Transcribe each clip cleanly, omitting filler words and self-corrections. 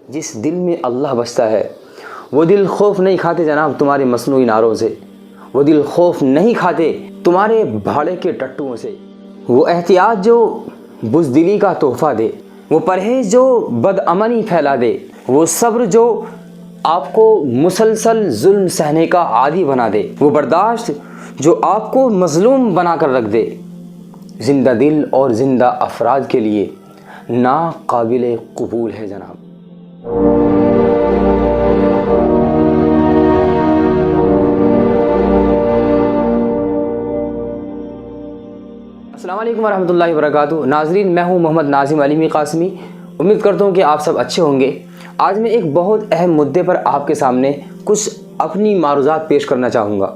جس دل میں اللہ بستا ہے وہ دل خوف نہیں کھاتے جناب تمہارے مصنوعی نعروں سے، وہ دل خوف نہیں کھاتے تمہارے بھاڑے کے ٹٹوؤں سے۔ وہ احتیاط جو بزدلی کا تحفہ دے، وہ پرہیز جو بدامنی پھیلا دے، وہ صبر جو آپ کو مسلسل ظلم سہنے کا عادی بنا دے، وہ برداشت جو آپ کو مظلوم بنا کر رکھ دے، زندہ دل اور زندہ افراد کے لیے ناقابل قبول ہے جناب۔ السلام علیکم ورحمۃ اللہ وبرکاتہ۔ ناظرین، میں ہوں محمد ناظم علیمی قاسمی۔ امید کرتا ہوں کہ آپ سب اچھے ہوں گے۔ آج میں ایک بہت اہم مدعے پر آپ کے سامنے کچھ اپنی معروضات پیش کرنا چاہوں گا۔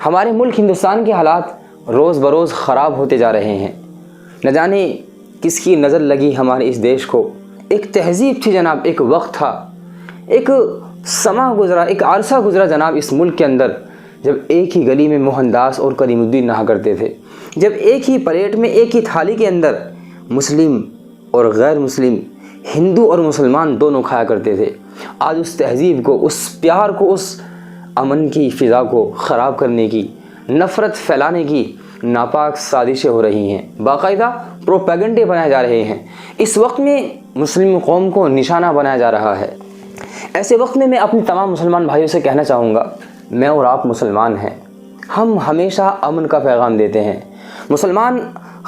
ہمارے ملک ہندوستان کے حالات روز بروز خراب ہوتے جا رہے ہیں۔ نہ جانے کس کی نظر لگی ہمارے اس دیش کو۔ ایک تہذیب تھی جناب، ایک وقت تھا، ایک سماں گزرا، ایک عرصہ گزرا جناب اس ملک کے اندر، جب ایک ہی گلی میں موہن داس اور کریم الدین رہا کرتے تھے، جب ایک ہی پلیٹ میں ایک ہی تھالی کے اندر مسلم اور غیر مسلم، ہندو اور مسلمان دونوں کھایا کرتے تھے۔ آج اس تہذیب کو، اس پیار کو، اس امن کی فضا کو خراب کرنے کی، نفرت پھیلانے کی ناپاک سازشیں ہو رہی ہیں، باقاعدہ پروپیگنڈے بنائے جا رہے ہیں۔ اس وقت میں مسلم قوم کو نشانہ بنایا جا رہا ہے۔ ایسے وقت میں اپنے تمام مسلمان بھائیوں سے کہنا چاہوں گا، میں اور آپ مسلمان ہیں، ہم ہمیشہ امن کا پیغام دیتے ہیں۔ مسلمان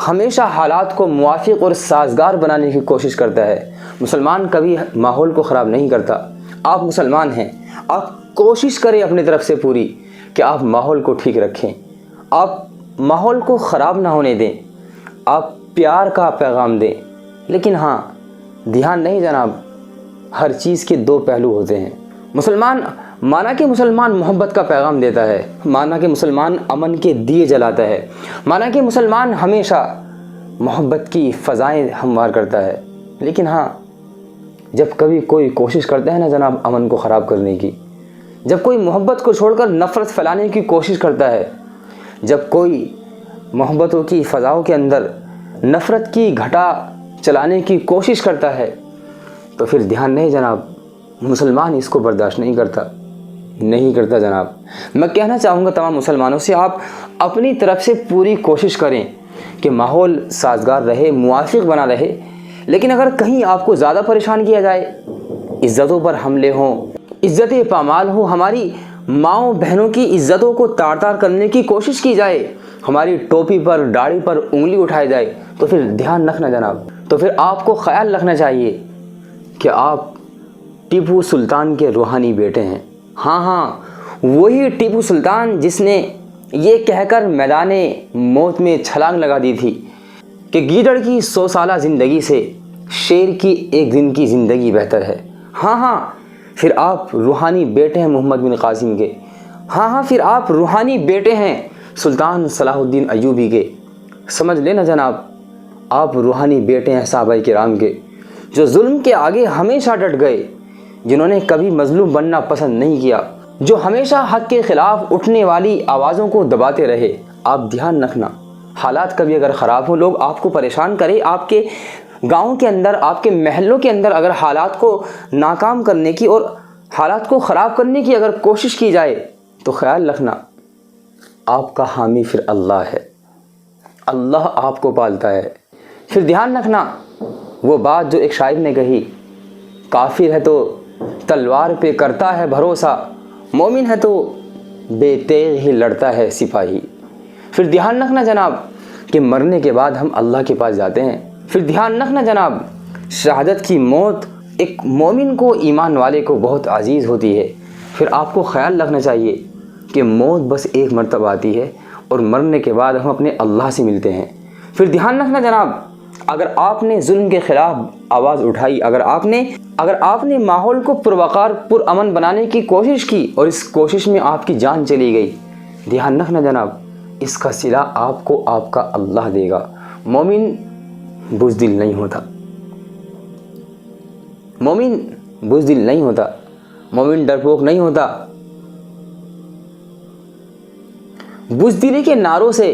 ہمیشہ حالات کو موافق اور سازگار بنانے کی کوشش کرتا ہے۔ مسلمان کبھی ماحول کو خراب نہیں کرتا۔ آپ مسلمان ہیں، آپ کوشش کریں اپنی طرف سے پوری کہ آپ ماحول کو ٹھیک رکھیں، آپ ماحول کو خراب نہ ہونے دیں، آپ پیار کا پیغام دیں۔ لیکن ہاں، دھیان نہیں جناب، ہر چیز کے دو پہلو ہوتے ہیں۔ مسلمان مانا کہ مسلمان محبت کا پیغام دیتا ہے، مانا کہ مسلمان امن کے دیے جلاتا ہے، مانا کہ مسلمان ہمیشہ محبت کی فضائیں ہموار کرتا ہے۔ لیکن ہاں، جب کبھی کوئی کوشش کرتا ہے نا جناب امن کو خراب کرنے کی، جب کوئی محبت کو چھوڑ کر نفرت پھیلانے کی کوشش کرتا ہے، جب کوئی محبتوں کی فضاؤں کے اندر نفرت کی گھٹا چلانے کی کوشش کرتا ہے، تو پھر دھیان نہیں جناب، مسلمان اس کو برداشت نہیں کرتا جناب۔ میں کہنا چاہوں گا تمام مسلمانوں سے، آپ اپنی طرف سے پوری کوشش کریں کہ ماحول سازگار رہے، موافق بنا رہے۔ لیکن اگر کہیں آپ کو زیادہ پریشان کیا جائے، عزتوں پر حملے ہوں، عزتیں پامال ہوں، ہماری ماؤں بہنوں کی عزتوں کو تار تار کرنے کی کوشش کی جائے، ہماری ٹوپی پر، داڑھی پر انگلی اٹھائی جائے، تو پھر دھیان رکھنا جناب، تو پھر آپ کو خیال رکھنا چاہیے کہ آپ ٹیپو سلطان کے روحانی بیٹے ہیں۔ ہاں، وہی ٹیپو سلطان جس نے یہ کہہ کر میدان موت میں چھلانگ لگا دی تھی کہ گیدڑ کی 100 سالہ زندگی سے شیر کی ایک دن کی زندگی بہتر ہے۔ ہاں، پھر آپ روحانی بیٹے ہیں محمد بن قاسم کے۔ ہاں، پھر آپ روحانی بیٹے ہیں سلطان صلاح الدین ایوبی کے۔ سمجھ لینا جناب، آپ روحانی بیٹے ہیں صحابہ کرام کے، جو ظلم کے آگے ہمیشہ ڈٹ گئے، جنہوں نے کبھی مظلوم بننا پسند نہیں کیا، جو ہمیشہ حق کے خلاف اٹھنے والی آوازوں کو دباتے رہے۔ آپ دھیان رکھنا، حالات کبھی اگر خراب ہوں، لوگ آپ کو پریشان کریں، آپ کے گاؤں کے اندر، آپ کے محلوں کے اندر اگر حالات کو ناکام کرنے کی اور حالات کو خراب کرنے کی اگر کوشش کی جائے، تو خیال رکھنا آپ کا حامی پھر اللہ ہے، اللہ آپ کو پالتا ہے۔ پھر دھیان رکھنا وہ بات جو ایک شاعر نے کہی، کافر ہے تو تلوار پہ کرتا ہے بھروسہ، مومن ہے تو بے تیغ ہی لڑتا ہے سپاہی۔ پھر دھیان رکھنا جناب کہ مرنے کے بعد ہم اللہ کے پاس جاتے ہیں۔ پھر دھیان رکھنا جناب، شہادت کی موت ایک مومن کو، ایمان والے کو بہت عزیز ہوتی ہے۔ پھر آپ کو خیال رکھنا چاہیے کہ موت بس ایک مرتبہ آتی ہے اور مرنے کے بعد ہم اپنے اللہ سے ملتے ہیں۔ پھر دھیان رکھنا جناب، اگر آپ نے ظلم کے خلاف آواز اٹھائی، اگر آپ نے ماحول کو پروقار، پرامن بنانے کی کوشش کی اور اس کوشش میں آپ کی جان چلی گئی، دھیان رکھنا جناب، اس کا صلہ آپ کو آپ کا اللہ دے گا۔ مومن بزدل نہیں ہوتا، مومن بزدل نہیں ہوتا، مومن ڈرپوک نہیں ہوتا۔ بزدلی کے نعروں سے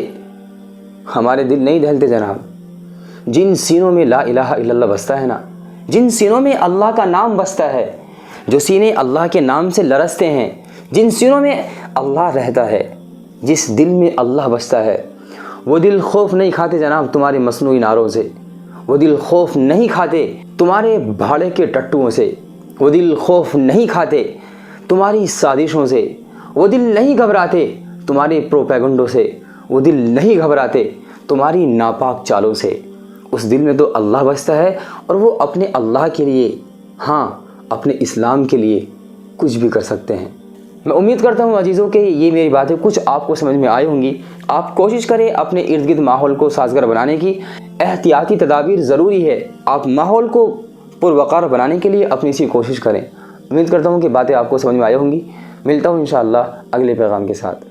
ہمارے دل نہیں دہلتے جناب۔ جن سینوں میں لا الہ الا اللہ بستا ہے نا، جن سینوں میں اللہ کا نام بستا ہے، جو سینے اللہ کے نام سے لرزتے ہیں، جن سینوں میں اللہ رہتا ہے، جس دل میں اللہ بستا ہے، وہ دل خوف نہیں کھاتے جناب تمہارے مصنوعی نعروں سے، وہ دل خوف نہیں کھاتے تمہارے بھاڑے کے ٹٹوؤں سے، وہ دل خوف نہیں کھاتے تمہاری سازشوں سے، وہ دل نہیں گھبراتے تمہارے پروپیگنڈوں سے، وہ دل نہیں گھبراتے تمہاری ناپاک چالوں سے۔ اس دل میں تو اللہ بستا ہے اور وہ اپنے اللہ کے لیے، ہاں اپنے اسلام کے لیے کچھ بھی کر سکتے ہیں۔ میں امید کرتا ہوں عزیزوں کہ یہ میری باتیں کچھ آپ کو سمجھ میں آئی ہوں گی۔ آپ کوشش کریں اپنے ارد گرد ماحول کو سازگار بنانے کی، احتیاطی تدابیر ضروری ہے، آپ ماحول کو پروقار بنانے کے لیے اپنی سی کوشش کریں۔ امید کرتا ہوں کہ باتیں آپ کو سمجھ میں آئی ہوں گی۔ ملتا ہوں انشاءاللہ اگلے پیغام کے ساتھ۔